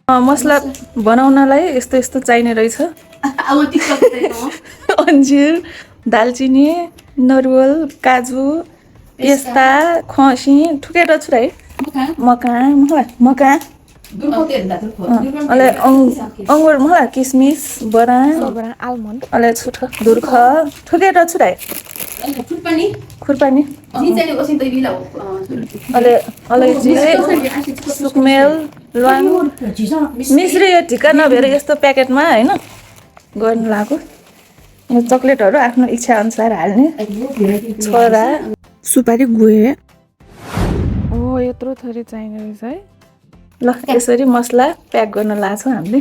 मसला बनाउनलाई यस्तो यस्तो चाहिने रहेछ अन्जिर दालचिनी नरिवल काजु पेस्ता खसी ठुकेर छु है मका अले अंगुर मलाई किसमिस बदाम आलमन्ड अले छुटो दुर्ख ठुकेर छु है खुरपानी अले अलैँची सुकमेल ल्वाङ मिश्री यो ढिक्का नभएर यस्तो प्याकेटमा हैन गर्नु लाग्यो यो चकलेटहरु आफ्नो इच्छा अनुसार हाल्ने छोरा सुपारी गुए ओ यत्रो थरी चाहिने रहेछ है ल यसरी मसला प्याक गर्न लाग्छ हामीले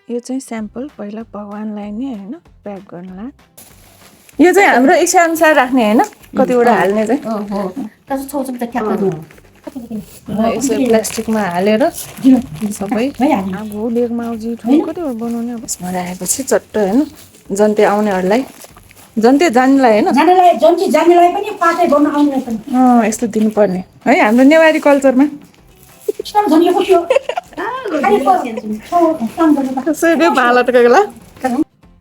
यो चाहिँ स्याम्पल पहिला भगवानलाई नि हैन प्याक गर्न लाग यो चाहिँ हाम्रो इच्छा अनुसार राख्ने हैन कतिवटा हाल्ने चाहिँ यसरी प्लास्टिकमा हालेर सबै अब लेग माउजी कतिवटा बनाउने अब यसमा राखेपछि चट्ट हैन जन्ते आउनेहरुलाई जन्ते जान्नेलाई हैन जान्नेलाई पनि पाकै गर्न आउनेलाई पनि यस्तो दिनुपर्ने है हाम्रो नेवारी कल्चरमा भाला टकेला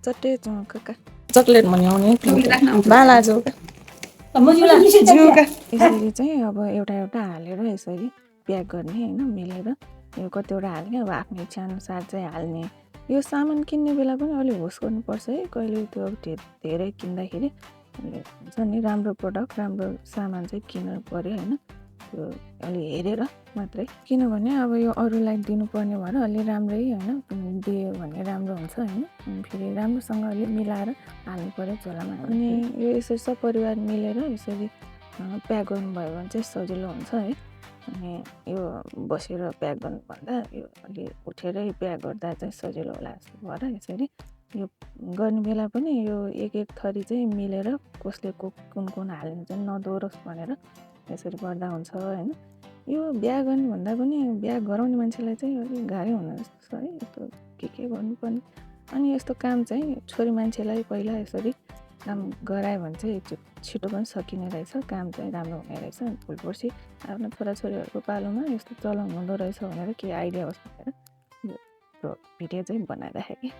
चट्टे चौका चकलेट बनाउने भाला चौका यसरी चाहिँ अब एउटा एउटा हालेर यसरी प्याक गर्ने हैन मिलेर यो कतिवटा हाल्ने अब आफ्नो इच्छा अनुसार चाहिँ हाल्ने यो सामान किन्ने बेला पनि अलि होस गर्नुपर्छ है कहिले त्यो धेरै किन्दाखेरि हुन्छ नि राम्रो प्रोडक्ट राम्रो सामान चाहिँ किन्नु पर्यो हैन त्यो अलि हेरेर मात्रै किनभने अब यो अरूलाई दिनुपर्ने भएर अलि राम्रै हैन दियो भने राम्रो हुन्छ हैन फेरि राम्रोसँग अलि मिलाएर हाल्नु पर्यो झोलामा अनि यो यसरी सब परिवार मिलेर यसरी प्याक गर्नुभयो भने चाहिँ सजिलो हुन्छ है अनि यो बसेर प्याक गर्नुभन्दा यो अलि उठेरै प्याक गर्दा चाहिँ सजिलो होला जस्तो भएर यसरी यो गर्ने बेला पनि यो एक थरी चाहिँ मिलेर कसले कुन हाल्ने चाहिँ नदोरोस् भनेर यसरी गर्दा हुन्छ हैन यो बिहा गर्ने भन्दा पनि बिहा गराउने मान्छेलाई चाहिँ अलि गाह्रो हुन जस्तो छ है यस्तो के गर्नुपर्ने अनि यस्तो काम चाहिँ छोरी मान्छेलाई पहिला यसरी काम गरायो भने चाहिँ छिटो पनि सकिने रहेछ काम चाहिँ राम्रो हुने रहेछ भोलिपर्सि आफ्नो छोराछोरीहरूको पालोमा यस्तो चलन हुँदो रहेछ भनेर के आइडिया होस् भनेर यो भिडियो चाहिँ बनाइराखेँ कि